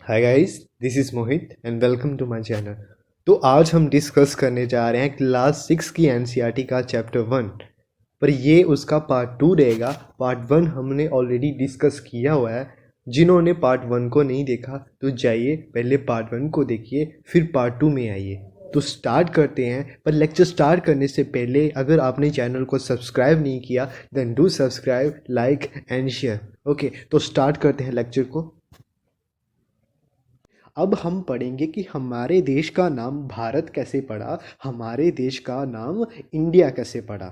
Hi guys, this is Mohit and welcome to my channel. तो आज हम डिस्कस करने जा रहे हैं क्लास 6 की एनसीईआरटी का चैप्टर 1। पर ये उसका पार्ट 2 रहेगा। पार्ट 1 हमने ऑलरेडी डिस्कस किया हुआ है। जिन्होंने पार्ट 1 को नहीं देखा तो जाइए पहले पार्ट 1 को देखिए, फिर पार्ट 2 में आइए। तो स्टार्ट करते हैं। पर लेक्चर स्टार्ट करने से पहले अगर आपने चैनल को सब्सक्राइब नहीं किया then do subscribe, like and share. Okay, तो स्टार्ट करते हैं लेक्चर को। अब हम पढ़ेंगे कि हमारे देश का नाम भारत कैसे पड़ा, हमारे देश का नाम इंडिया कैसे पड़ा।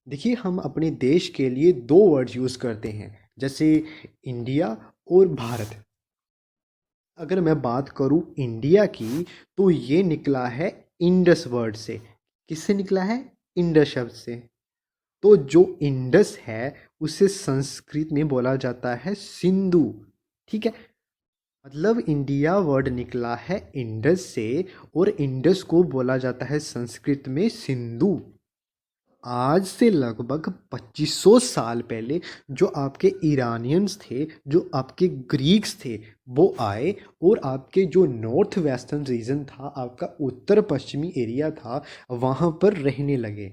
देखिए, हम अपने देश के लिए दो वर्ड यूज़ करते हैं, जैसे इंडिया और भारत। अगर मैं बात करूँ इंडिया की तो ये निकला है इंडस वर्ड से। किससे निकला है? इंडस शब्द से। तो जो इंडस है उसे संस्कृत में बोला जाता है सिंधु। ठीक है, मतलब इंडिया वर्ड निकला है इंडस से और इंडस को बोला जाता है संस्कृत में सिंधु। आज से लगभग 2500 साल पहले जो आपके ईरानियंस थे, जो आपके ग्रीक्स थे, वो आए और आपके जो नॉर्थ वेस्टर्न रीजन था, आपका उत्तर पश्चिमी एरिया था, वहाँ पर रहने लगे।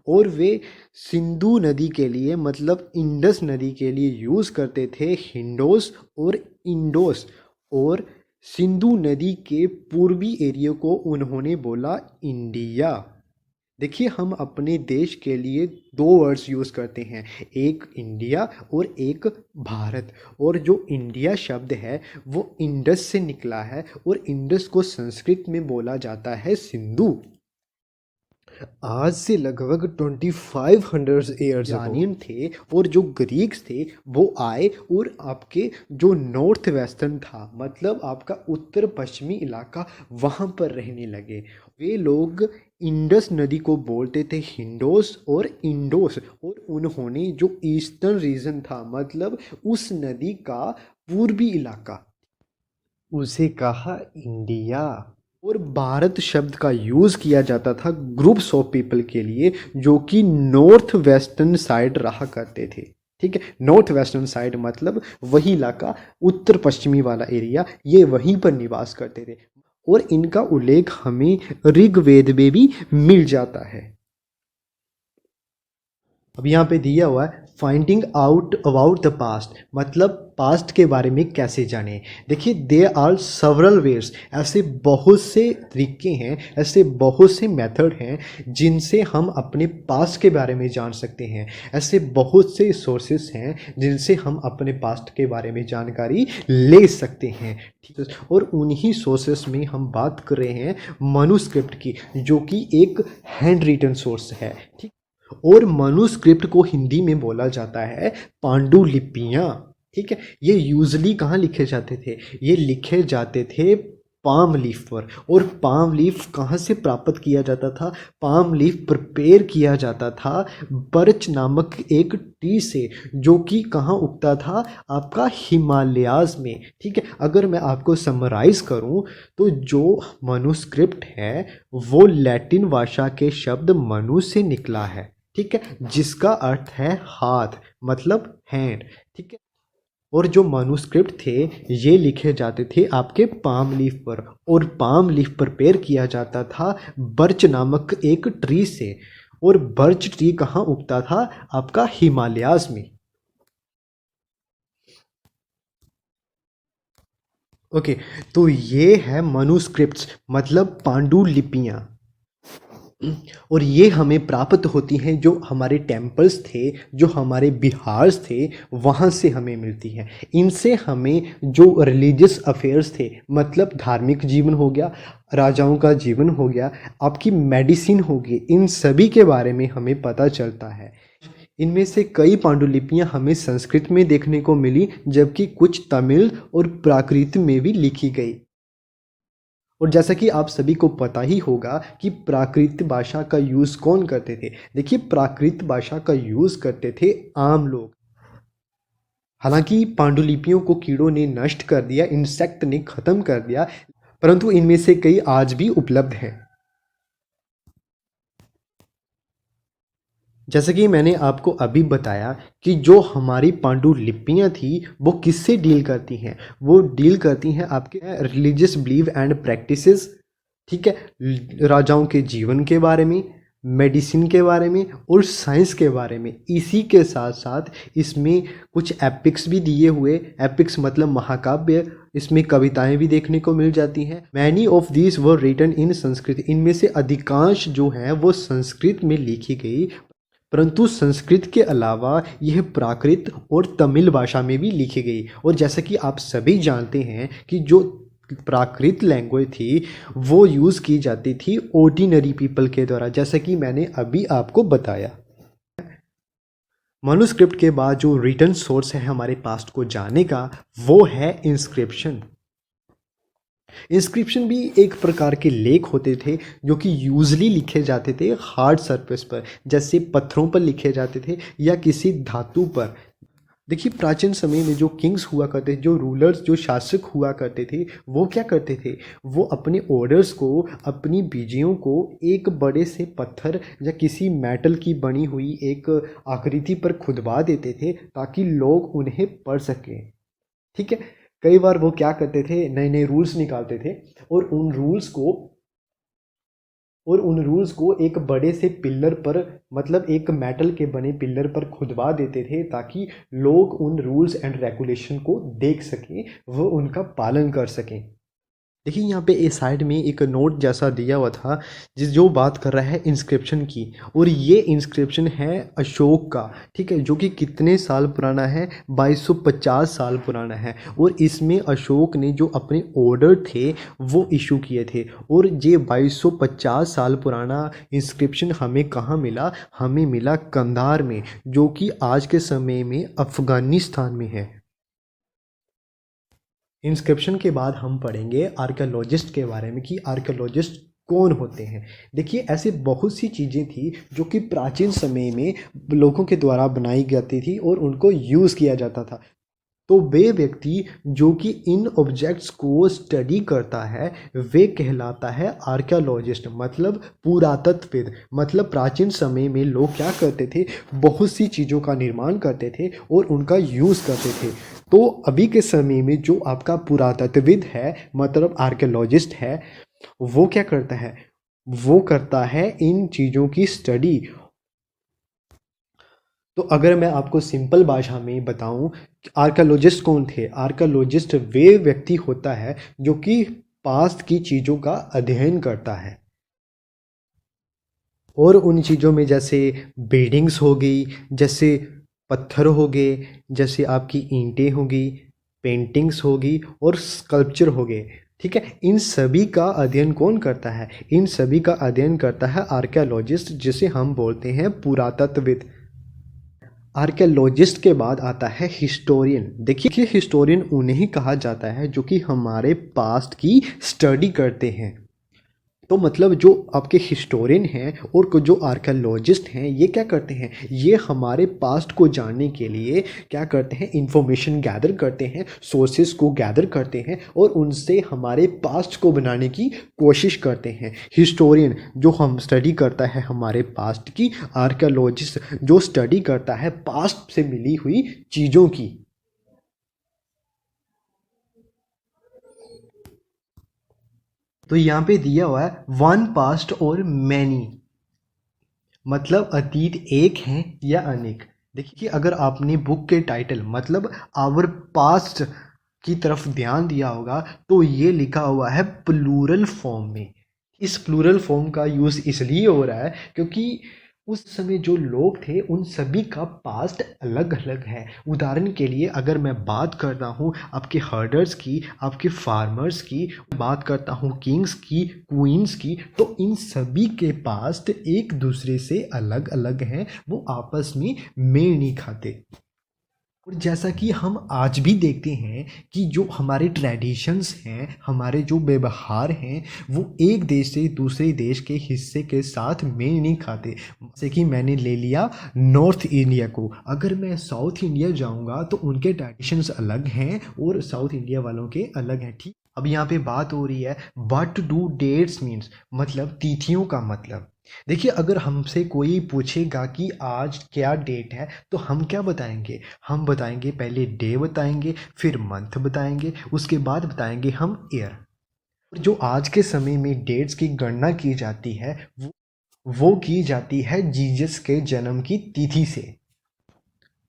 और वे सिंधु नदी के लिए मतलब इंडस नदी के लिए यूज़ करते थे हिंडोस और इंडोस। और सिंधु नदी के पूर्वी एरिया को उन्होंने बोला इंडिया। देखिए, हम अपने देश के लिए दो वर्ड्स यूज़ करते हैं, एक इंडिया और एक भारत। और जो इंडिया शब्द है वो इंडस से निकला है और इंडस को संस्कृत में बोला जाता है सिंधु। आज से लगभग 2500 ईयर्स ईरानियन थे और जो ग्रीक्स थे वो आए और आपके जो नॉर्थ वेस्टर्न था, मतलब आपका उत्तर पश्चिमी इलाका, वहाँ पर रहने लगे। वे लोग इंडस नदी को बोलते थे हिंडोस और इंडोस। और उन्होंने जो ईस्टर्न रीजन था, मतलब उस नदी का पूर्वी इलाका, उसे कहा इंडिया। और भारत शब्द का यूज़ किया जाता था ग्रुप्स ऑफ पीपल के लिए जो कि नॉर्थ वेस्टर्न साइड रहा करते थे। ठीक है, नॉर्थ वेस्टर्न साइड मतलब वही इलाका, उत्तर पश्चिमी वाला एरिया, ये वहीं पर निवास करते थे। और इनका उल्लेख हमें ऋग्वेद में भी मिल जाता है। अब यहाँ पे दिया हुआ है finding out about the past, मतलब पास्ट के बारे में कैसे जाने। देखिए, दे आर सेवरल वेज, ऐसे बहुत से तरीके हैं, ऐसे बहुत से मेथड हैं जिनसे हम अपने पास्ट के बारे में जान सकते हैं। ऐसे बहुत से सोर्सेस हैं जिनसे हम अपने पास्ट के बारे में जानकारी ले सकते हैं। ठीक है, और उन्हीं सोर्सेस में हम बात कर रहे हैं मनुस्क्रिप्ट की, जो कि एक हैंड रिटन सोर्स है। ठीक, और मनुस्क्रिप्ट को हिंदी में बोला जाता है पांडुलिपियाँ। ठीक है, ये यूजली कहाँ लिखे जाते थे? ये लिखे जाते थे पाम लीफ पर। और पाम लीफ कहाँ से प्राप्त किया जाता था? पाम लीफ प्रिपेयर किया जाता था बर्च नामक एक ट्री से, जो कि कहाँ उगता था? आपका हिमालयाज में। ठीक है, अगर मैं आपको समराइज करूं तो जो मनुस्क्रिप्ट है वो लैटिन भाषा के शब्द मनु से निकला है। ठीक है, जिसका अर्थ है हाथ, मतलब हैंड। ठीक है, और जो मनुस्क्रिप्ट थे ये लिखे जाते थे आपके पाम लीफ पर। और पाम लीफ प्रिपेयर किया जाता था बर्च नामक एक ट्री से। और बर्च ट्री कहाँ उगता था? आपका हिमालयाज में। ओके, तो ये है मनुस्क्रिप्ट्स, मतलब पांडुलिपियाँ। और ये हमें प्राप्त होती हैं जो हमारे टेम्पल्स थे, जो हमारे बिहार्स थे, वहाँ से हमें मिलती हैं। इनसे हमें जो रिलीजियस अफेयर्स थे, मतलब धार्मिक जीवन हो गया, राजाओं का जीवन हो गया, आपकी मेडिसिन होगी, इन सभी के बारे में हमें पता चलता है। इनमें से कई पांडुलिपियां हमें संस्कृत में देखने को मिली, जबकि कुछ तमिल और प्राकृत में भी लिखी गई। और जैसा कि आप सभी को पता ही होगा कि प्राकृत भाषा का यूज़ कौन करते थे? देखिए, प्राकृत भाषा का यूज़ करते थे आम लोग। हालांकि पांडुलिपियों को कीड़ों ने नष्ट कर दिया, इंसेक्ट ने ख़त्म कर दिया, परंतु इनमें से कई आज भी उपलब्ध हैं। जैसे कि मैंने आपको अभी बताया कि जो हमारी पांडुलिपियाँ थी वो किससे डील करती हैं, वो डील करती हैं आपके रिलीजियस बिलीव एंड प्रैक्टिसेस, ठीक है, राजाओं के जीवन के बारे में, मेडिसिन के बारे में और साइंस के बारे में। इसी के साथ साथ इसमें कुछ एपिक्स भी दिए हुए, एपिक्स मतलब महाकाव्य, इसमें कविताएं भी देखने को मिल जाती हैं। Many of these were written in Sanskrit, इनमें से अधिकांश जो हैं वो संस्कृत में लिखी गई, परंतु संस्कृत के अलावा यह प्राकृत और तमिल भाषा में भी लिखी गई। और जैसा कि आप सभी जानते हैं कि जो प्राकृत लैंग्वेज थी वो यूज़ की जाती थी ऑर्डिनरी पीपल के द्वारा, जैसा कि मैंने अभी आपको बताया। मनुस्क्रिप्ट के बाद जो रिटन सोर्स है हमारे पास्ट को जानने का, वो है इंस्क्रिप्शन। इंस्क्रिप्शन भी एक प्रकार के लेख होते थे जो कि यूजली लिखे जाते थे हार्ड सरफेस पर, जैसे पत्थरों पर लिखे जाते थे या किसी धातु पर। देखिए प्राचीन समय में जो किंग्स हुआ करते थे, जो रूलर्स, जो शासक हुआ करते थे, वो क्या करते थे, वो अपने ऑर्डर्स को, अपनी विजयों को एक बड़े से पत्थर या किसी मेटल की बनी हुई एक आकृति पर खुदवा देते थे ताकि लोग उन्हें पढ़ सकें, ठीक है। कई बार वो क्या करते थे, नए नए रूल्स निकालते थे और उन रूल्स को एक बड़े से पिलर पर, मतलब एक मेटल के बने पिलर पर खुदवा देते थे ताकि लोग उन रूल्स एंड रेगुलेशन को देख सकें, वो उनका पालन कर सकें। देखिए यहाँ पे इस साइड में एक नोट जैसा दिया हुआ था जो बात कर रहा है इंस्क्रिप्शन की, और ये इंस्क्रिप्शन है अशोक का, ठीक है, जो कि कितने साल पुराना है, 2250 साल पुराना है। और इसमें अशोक ने जो अपने ऑर्डर थे वो इशू किए थे। और ये 2250 साल पुराना इंस्क्रिप्शन हमें कहाँ मिला, हमें मिला कंधार में, जो कि आज के समय में अफ़गानिस्तान में है। इंस्क्रिप्शन के बाद हम पढ़ेंगे आर्कियोलॉजिस्ट के बारे में कि आर्कियोलॉजिस्ट कौन होते हैं। देखिए ऐसे बहुत सी चीज़ें थी जो कि प्राचीन समय में लोगों के द्वारा बनाई जाती थी और उनको यूज़ किया जाता था। तो वे व्यक्ति जो कि इन ऑब्जेक्ट्स को स्टडी करता है वे कहलाता है आर्कियोलॉजिस्ट, मतलब पुरातत्वविद। मतलब प्राचीन समय में लोग क्या करते थे, बहुत सी चीज़ों का निर्माण करते थे और उनका यूज़ करते थे। तो अभी के समय में जो आपका पुरातत्वविद है, मतलब आर्कियोलॉजिस्ट है, वो क्या करता है, वो करता है इन चीज़ों की स्टडी। तो अगर मैं आपको सिंपल भाषा में बताऊं, आर्कियोलॉजिस्ट कौन थे, आर्कियोलॉजिस्ट वे व्यक्ति होता है जो कि पास्ट की चीज़ों का अध्ययन करता है। और उन चीज़ों में जैसे बिल्डिंग्स हो गई, जैसे पत्थर हो गए, जैसे आपकी ईंटें होगी, पेंटिंग्स होगी और स्कल्पचर हो गए, ठीक है। इन सभी का अध्ययन कौन करता है, इन सभी का अध्ययन करता है आर्कियोलॉजिस्ट, जिसे हम बोलते हैं पुरातत्वविद। आर्कियोलॉजिस्ट के बाद आता है हिस्टोरियन। देखिए हिस्टोरियन उन्हें कहा जाता है जो कि हमारे पास्ट की स्टडी करते हैं। तो मतलब जो आपके हिस्टोरियन हैं और जो आर्कियोलॉजिस्ट हैं ये क्या करते हैं, ये हमारे पास्ट को जानने के लिए क्या करते हैं, इंफॉर्मेशन गैदर करते हैं, सोर्सेज को गैदर करते हैं और उनसे हमारे पास्ट को बनाने की कोशिश करते हैं। हिस्टोरियन जो हम स्टडी करता है हमारे पास्ट की, आर्कियोलॉजिस्ट जो स्टडी करता है पास्ट से मिली हुई चीज़ों की। तो यहाँ पे दिया हुआ है वन पास्ट और मैनी, मतलब अतीत एक है या अनेक। देखिए अगर आपने बुक के टाइटल मतलब आवर पास्ट की तरफ ध्यान दिया होगा तो ये लिखा हुआ है प्लूरल फॉर्म में। इस प्लूरल फॉर्म का यूज़ इसलिए हो रहा है क्योंकि उस समय जो लोग थे उन सभी का पास्ट अलग अलग है। उदाहरण के लिए अगर मैं बात करता हूँ आपके हर्डर्स की, आपके फार्मर्स की, बात करता हूँ किंग्स की, क्वींस की, तो इन सभी के पास्ट एक दूसरे से अलग अलग हैं, वो आपस में मेल नहीं खाते। और जैसा कि हम आज भी देखते हैं कि जो हमारे ट्रेडिशंस हैं, हमारे जो व्यवहार हैं, वो एक देश से दूसरे देश के हिस्से के साथ मेल नहीं खाते। जैसे कि मैंने ले लिया नॉर्थ इंडिया को, अगर मैं साउथ इंडिया जाऊंगा तो उनके ट्रेडिशंस अलग हैं और साउथ इंडिया वालों के अलग हैं, ठीक। अब यहाँ पे बात हो रही है व्हाट डू डेट्स मीन्स, मतलब तिथियों का मतलब। देखिए, अगर हमसे कोई पूछेगा कि आज क्या डेट है, तो हम क्या बताएंगे? हम बताएंगे, पहले डे बताएंगे, फिर मंथ बताएंगे, उसके बाद बताएंगे हम ईयर। जो आज के समय में डेट्स की गणना की जाती है, वो की जाती है जीसस के जन्म की तिथि से।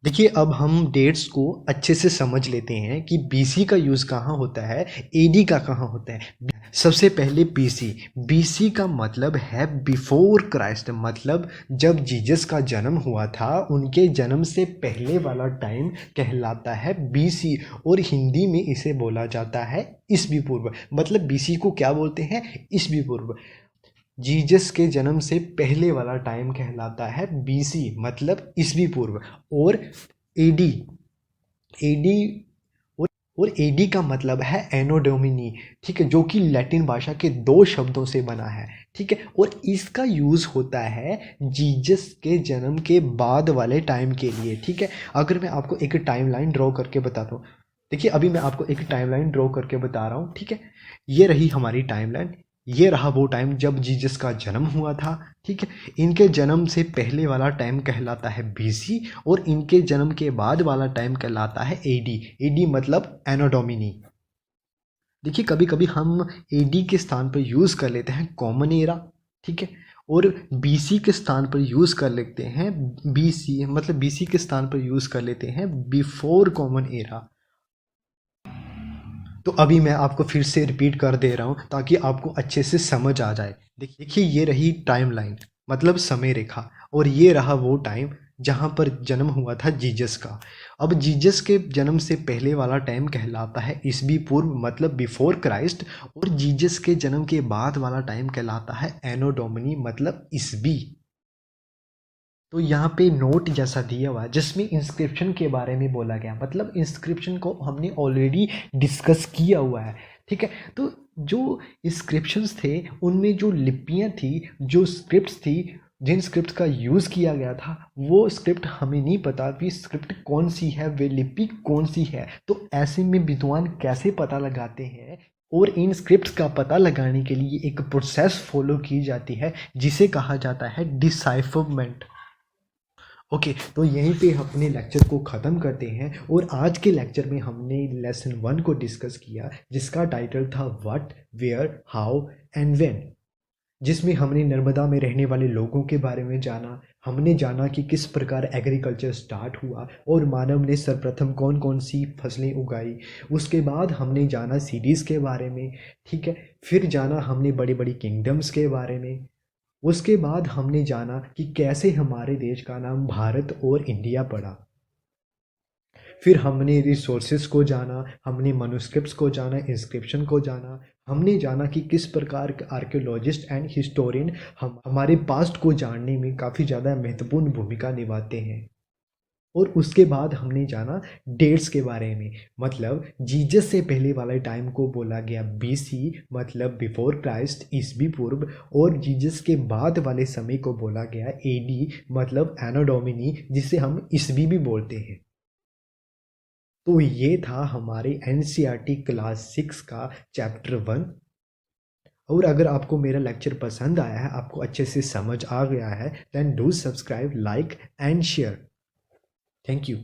देखिए, अब हम डेट्स को अच्छे से समझ लेते हैं कि बीसी का यूज़ कहाँ होता है, एडी का कहाँ होता है। सबसे पहले बीसी। बीसी का मतलब है बिफोर क्राइस्ट, मतलब जब जीसस का जन्म हुआ था उनके जन्म से पहले वाला टाइम कहलाता है बीसी। और हिंदी में इसे बोला जाता है ईसवी पूर्व। मतलब बीसी को क्या बोलते हैं? ईसवी पूर्व। जीसस के जन्म से पहले वाला टाइम कहलाता है बीसी, मतलब ईसवी पूर्व। और एडी, एडी और एडी का मतलब है एनो डोमिनी, ठीक है, जो कि लैटिन भाषा के दो शब्दों से बना है, ठीक है। और इसका यूज़ होता है जीसस के जन्म के बाद वाले टाइम के लिए, ठीक है। अगर मैं आपको एक टाइमलाइन ड्रॉ करके बताता हूँ, देखिए अभी मैं आपको एक टाइमलाइन ड्रॉ करके बता रहा हूँ, ठीक है। ये रही हमारी टाइमलाइन, ये रहा वो टाइम जब जीसस का जन्म हुआ था, ठीक है। इनके जन्म से पहले वाला टाइम कहलाता है बीसी, और इनके जन्म के बाद वाला टाइम कहलाता है एडी। एडी मतलब एनो डोमिनी। देखिए, कभी कभी हम एडी के स्थान पर यूज़ कर लेते हैं कॉमन एरा, ठीक है। और बीसी के स्थान पर यूज़ कर लेते हैं बीसी, मतलब बीसी के स्थान पर यूज़ कर लेते हैं बिफोर कॉमन एरा। तो अभी मैं आपको फिर से रिपीट कर दे रहा हूँ ताकि आपको अच्छे से समझ आ जाए। देखिए, ये रही टाइमलाइन, मतलब समय रेखा, और ये रहा वो टाइम जहाँ पर जन्म हुआ था जीसस का। अब जीसस के जन्म से पहले वाला टाइम कहलाता है ईसवी पूर्व, मतलब बिफोर क्राइस्ट। और जीसस के जन्म के बाद वाला टाइम कहलाता है एनो डोमिनी, मतलब ईसवी। तो यहाँ पे नोट जैसा दिया हुआ है जिसमें इंस्क्रिप्शन के बारे में बोला गया, मतलब इंस्क्रिप्शन को हमने ऑलरेडी डिस्कस किया हुआ है, ठीक है। तो जो इंस्क्रिप्शंस थे उनमें जो लिपियाँ थी, जो स्क्रिप्ट्स थी, जिन स्क्रिप्ट का यूज़ किया गया था, वो स्क्रिप्ट हमें नहीं पता कि स्क्रिप्ट कौन सी है, वे लिपि कौन सी है। तो ऐसे में विद्वान कैसे पता लगाते हैं? और इन स्क्रिप्ट्स का पता लगाने के लिए एक प्रोसेस फॉलो की जाती है जिसे कहा जाता है डिसाइफरमेंट। ओके, तो यहीं पे अपने लेक्चर को ख़त्म करते हैं। और आज के लेक्चर में हमने लेसन 1 को डिस्कस किया जिसका टाइटल था what, where, how and when, जिसमें हमने नर्मदा में रहने वाले लोगों के बारे में जाना। हमने जाना कि किस प्रकार एग्रीकल्चर स्टार्ट हुआ और मानव ने सर्वप्रथम कौन कौन सी फसलें उगाई। उसके बाद हमने जाना सीरीज़ के बारे में, ठीक है। फिर जाना हमने बड़ी बड़ी किंगडम्स के बारे में। उसके बाद हमने जाना कि कैसे हमारे देश का नाम भारत और इंडिया पड़ा। फिर हमने रिसोर्सेज को जाना, हमने मनुस्क्रिप्ट्स को जाना, इंस्क्रिप्शन को जाना। हमने जाना कि किस प्रकार आर्कियोलॉजिस्ट एंड हिस्टोरियन हम हमारे पास्ट को जानने में काफ़ी ज़्यादा महत्वपूर्ण भूमिका निभाते हैं। और उसके बाद हमने जाना डेट्स के बारे में, मतलब जीसस से पहले वाले टाइम को बोला गया बीसी, मतलब बिफोर क्राइस्ट, ईसवी पूर्व। और जीसस के बाद वाले समय को बोला गया एडी, मतलब एनो डोमिनी, जिसे हम ईसवी भी बोलते हैं। तो ये था हमारे एनसीईआरटी क्लास 6 का चैप्टर 1। और अगर आपको मेरा लेक्चर पसंद आया है, आपको अच्छे से समझ आ गया है, then do subscribe, like and share. Thank you.